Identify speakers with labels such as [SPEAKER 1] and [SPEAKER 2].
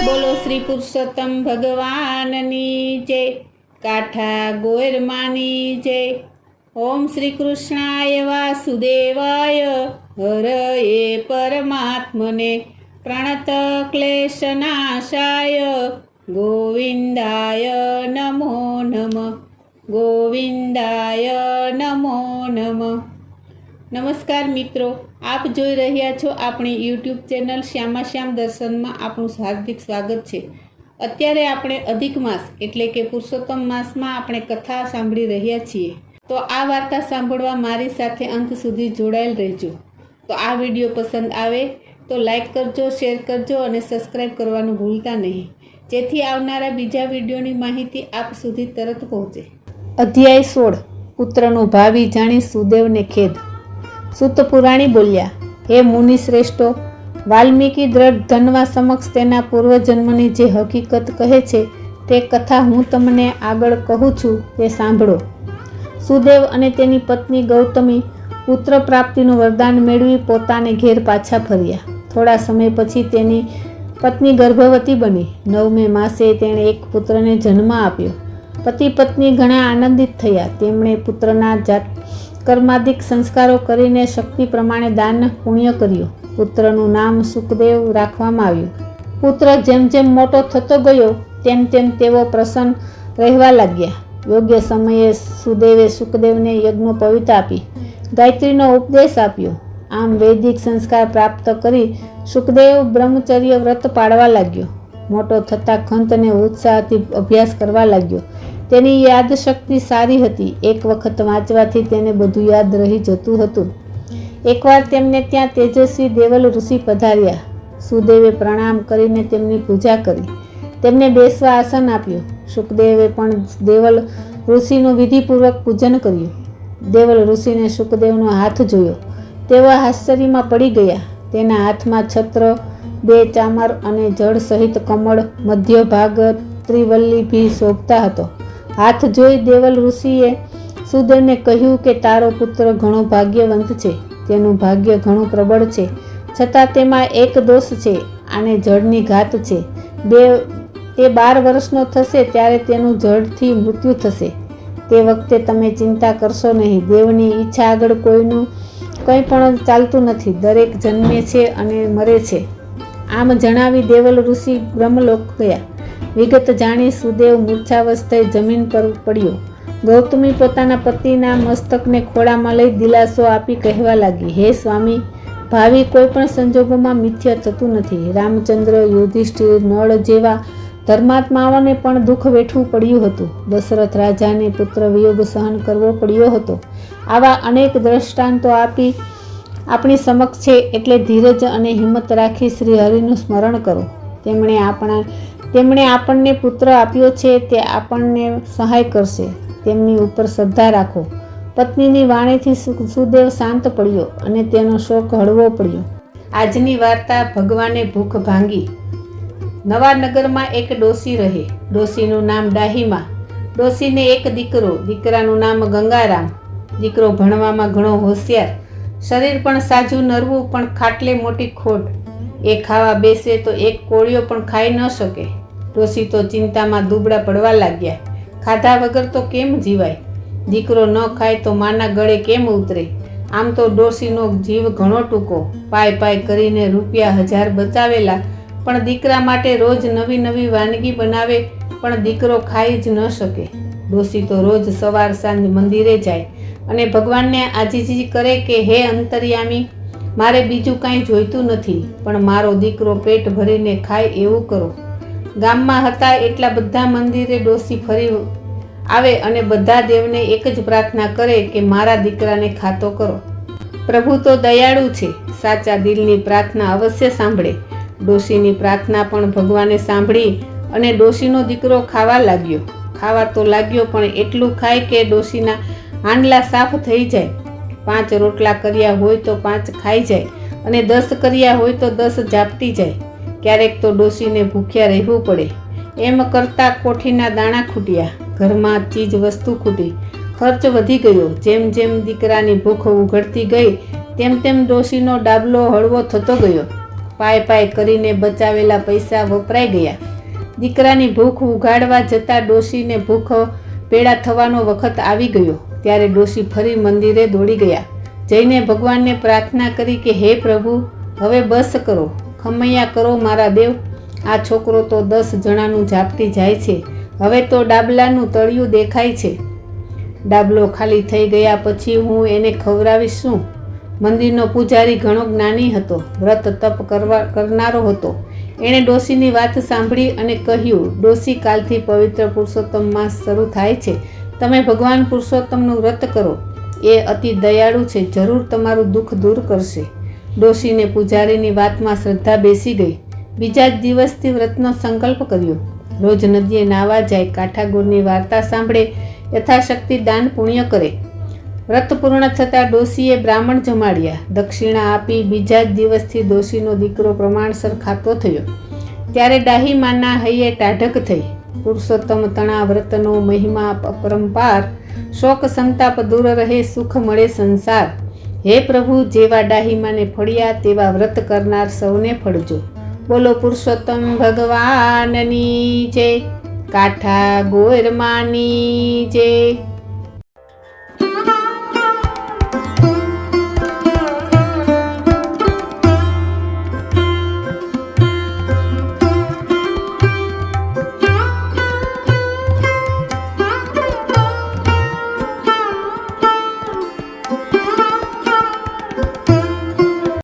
[SPEAKER 1] બોલો શ્રી પુરુષોત્તમ ભગવાનની જય, કાઠા ગોયરમાની જય। ઓમ શ્રી કૃષ્ણાય વાસુદેવાય હરયે પરમાત્મને પ્રણત ક્લેશનાશાય ગોવિંદાય નમો નમઃ, ગોવિંદાય નમો નમઃ। નમસ્કાર મિત્રો, આપ જોઈ રહ્યા છો આપણી યુટ્યુબ ચેનલ શ્યામાશ્યામ દર્શનમાં આપનું હાર્દિક સ્વાગત છે। અત્યારે આપણે અધિક માસ એટલે કે પુરુષોત્તમ માસમાં આપણે કથા સાંભળી રહ્યા છીએ। તો આ વાર્તા સાંભળવા મારી સાથે અંત સુધી જોડાયેલ રહેજો। તો આ વિડીયો પસંદ આવે તો લાઈક કરજો, શેર કરજો અને સબસ્ક્રાઈબ કરવાનું ભૂલતા નહીં, જેથી આવનારા બીજા વિડીયોની માહિતી આપ સુધી તરત પહોંચે। અધ્યાય 16। પુત્રનું ભાવિ જાણી સુદેવને ખેદ। સૂત પુરાણી બોલ્યા, હે મુનિ શ્રેષ્ઠો, વાલ્મીકી દ્રઢ ધનવા સમક્ષ તેના પૂર્વજન્મની જે હકીકત કહે છે તે કથા હું તમને આગળ કહું છું તે સાંભળો। સુદેવ અને તેની પત્ની ગૌતમી પુત્ર પ્રાપ્તિનું વરદાન મેળવી પોતાને ઘેર પાછા ફર્યા। થોડા સમય પછી તેની પત્ની ગર્ભવતી બની। 9મે માસે તેણે એક પુત્રને જન્મ આપ્યો। પતિ પત્ની ઘણા આનંદિત થયા। તેમણે પુત્રના કર્માદિક સંસ્કારો કરીને શક્તિ પ્રમાણે દાન પુણ્ય કર્યું। પુત્રનું નામ સુખદેવ રાખવામાં આવ્યું। પુત્ર જેમ જેમ મોટો થતો ગયો તેમ તેમ તેઓ પ્રસન્ન રહેવા લાગ્યા। યોગ્ય સમયે સુદેવે સુખદેવને યજ્ઞોપવિત આપી ગાયત્રીનો ઉપદેશ આપ્યો। આમ વૈદિક સંસ્કાર પ્રાપ્ત કરી સુખદેવ બ્રહ્મચર્ય વ્રત પાળવા લાગ્યો। મોટો થતાં ખંતને ઉત્સાહથી અભ્યાસ કરવા લાગ્યો। તેની યાદશક્તિ સારી હતી। એક વખત વાંચવાથી તેને બધું યાદ રહી જતું હતું। એકવાર તેમને ત્યાં તેજસ્વી દેવલ ઋષિ પધાર્યા। સુદેવે પ્રણામ કરીને તેમની પૂજા કરી, તેમને બેસવા આસન આપ્યું। સુખદેવે પણ દેવલ ઋષિનું વિધિપૂર્વક પૂજન કર્યું। દેવલ ઋષિને સુખદેવનો હાથ જોયો, તેઓ આશ્ચર્યમાં પડી ગયા। તેના હાથમાં છત્ર, 2 ચામર અને જળ સહિત કમળ, મધ્ય ભાગ ત્રિવલ્લીભી શોભતા હતો। હાથ જોઈ દેવલ ઋષિએ સુદેવને કહ્યું કે તારો પુત્ર ઘણો ભાગ્યવંત છે, તેનું ભાગ્ય ઘણું પ્રબળ છે, છતાં તેમાં એક દોષ છે, આને જળની ઘાત છે। તે 12 વર્ષનો થશે ત્યારે તેનું જળથી મૃત્યુ થશે। તે વખતે તમે ચિંતા કરશો નહીં। દેવની ઈચ્છા આગળ કોઈનું કંઈ પણ ચાલતું નથી, દરેક જન્મે છે અને મરે છે। આમ જણાવી દેવલ ઋષિ બ્રહ્મલોક ગયા। વિગત જાણી સુદેવ મૂર્છાવસ્થાએ જમીન પર પડ્યો। ગૌતમી પોતાના પતિના મસ્તકને ખોળામાં લઈ દિલાસો આપી કહેવા લાગી, હે સ્વામી, ભાવિ કોઈ પણ સંજોગોમાં મિથ્ય થતું નથી। રામચંદ્ર, યુધિષ્ઠિર, નળ જેવા ધર્માત્માઓને પણ દુઃખ વેઠવું પડ્યું હતું। દશરથ રાજાને પુત્ર વિયોગ સહન કરવો પડ્યો હતો। આવા અનેક દ્રષ્ટાંતો આપણી સમક્ષ છે, એટલે ધીરજ અને હિંમત રાખી શ્રી હરિનું સ્મરણ કરો। તેમણે આપણને પુત્ર આપ્યો છે, તે આપણને સહાય કરશે, તેમની ઉપર શ્રદ્ધા રાખો। પત્નીની વાણીથી સુદેવ શાંત પડ્યો અને તેનો શોક હળવો પડ્યો। આજની વાર્તા ભગવાને ભૂખ ભાંગી। નવા નગરમાં એક ડોસી રહે। ડોસીનું નામ ડાહીમા। ડોસીને એક દીકરો, દીકરાનું નામ ગંગારામ। દીકરો ભણવામાં ઘણો હોશિયાર, શરીર પણ સાજું નરવું, પણ ખાટલે મોટી ખોટ। એ ખાવા બેસે તો એક કોળિયો પણ ખાઈ ન શકે। ડોસી તો ચિંતામાં દુબળા પડવા લાગ્યા। ખાધા વગર તો કેમ જીવાય? દીકરો ન ખાય તો માના ગળે કેમ ઉતરે? આમ તો ડોસીનો જીવ ઘણો ટૂંકો। પાય કરીને રૂપિયા 1000 બચાવેલા, પણ દીકરા માટે રોજ નવી નવી વાનગી બનાવે, પણ દીકરો ખાઈ જ ન શકે। ડોસી તો રોજ સવાર સાંજ મંદિરે જાય અને ભગવાનને આજીજી કરે કે હે અંતર્યામી, મારે બીજું કાંઈ જોઈતું નથી, પણ મારો દીકરો પેટ ભરીને ખાય એવું કરો। ગામમાં હતા એટલા બધા મંદિરે ડોસી ફરી આવે અને બધા દેવને એક જ પ્રાર્થના કરે કે મારા દીકરાને ખાતો કરો। પ્રભુ તો દયાળુ છે, સાચા દિલની પ્રાર્થના અવશ્ય સાંભળે। ડોશીની પ્રાર્થના પણ ભગવાને સાંભળી અને ડોશીનો દીકરો ખાવા લાગ્યો। ખાવા તો લાગ્યો, પણ એટલું ખાય કે ડોશીના હાંડલા સાફ થઈ જાય। 5 રોટલા કર્યા હોય તો 5 ખાઈ જાય અને 10 કર્યા હોય તો 10 ઝાપટી જાય। ક્યારેક તો ડોશીને ભૂખ્યા રહેવું પડે। એમ કરતાં કોઠીના દાણા ખૂટ્યા, ઘરમાં ચીજ વસ્તુ ખૂટી, ખર્ચ વધી ગયો। જેમ જેમ દીકરાની ભૂખ ઉઘડતી ગઈ તેમ તેમ ડોશીનો ડાબલો હળવો થતો ગયો। પાય કરીને બચાવેલા પૈસા વપરાઈ ગયા. દીકરાની ભૂખ ઉઘાડવા જતાં ડોશીને ભૂખ પેડા થવાનો વખત આવી ગયો. ત્યારે ડોશી ફરી મંદિરે દોડી ગયા. જઈને ભગવાનને પ્રાર્થના કરી કે હે પ્રભુ, હવે બસ કરો, ખમૈયા કરો મારા દેવ. આ છોકરો તો 10 જણાનું ઝાપટી જાય છે. હવે તો ડાબલાનું તળિયું દેખાય છે. ડાબલો ખાલી થઈ ગયા પછી હું એને ખવડાવીશ શું? મંદિરનો પૂજારી ઘણો જ્ઞાની હતો, વ્રત તપ કરનારો હતો. એણે ડોશીની વાત સાંભળી અને કહ્યું, ડોશી, કાલથી પવિત્ર પુરુષોત્તમ માસ શરૂ થાય છે. તમે ભગવાન પુરુષોત્તમનું વ્રત કરો. એ અતિ દયાળુ છે, જરૂર તમારું દુઃખ દૂર કરશે. ડોશીને પૂજારીની વાતમાં શ્રદ્ધા બેસી ગઈ. બીજા જ દિવસથી વ્રતનો સંકલ્પ કર્યો. રોજ નદીએ નાવા જાય, કાઠાગોરની વાર્તા સાંભળે, યથાશક્તિ દાન પુણ્ય કરે. વ્રત પૂર્ણ થતાં ડોશીએ બ્રાહ્મણ જમાડ્યા. દક્ષિણા આપી બીજા જ દિવસથી ડોશીનો દીકરો પ્રમાણસર ખાતો થયો. ત્યારે ડાહીમાના હૈયે ટાઢક થઈ. પુરુષોત્તમ તણા વ્રતનો મહિમા અપરંપાર. શોક સંતાપ દૂર રહે, સુખ મળે સંસાર. હે પ્રભુ, જેવા ડાહીમાને ફળ્યા તેવા વ્રત કરનાર સૌને ફળજો. બોલો પુરુષોત્તમ ભગવાનની જય, કાઠા ગોરમાની જય.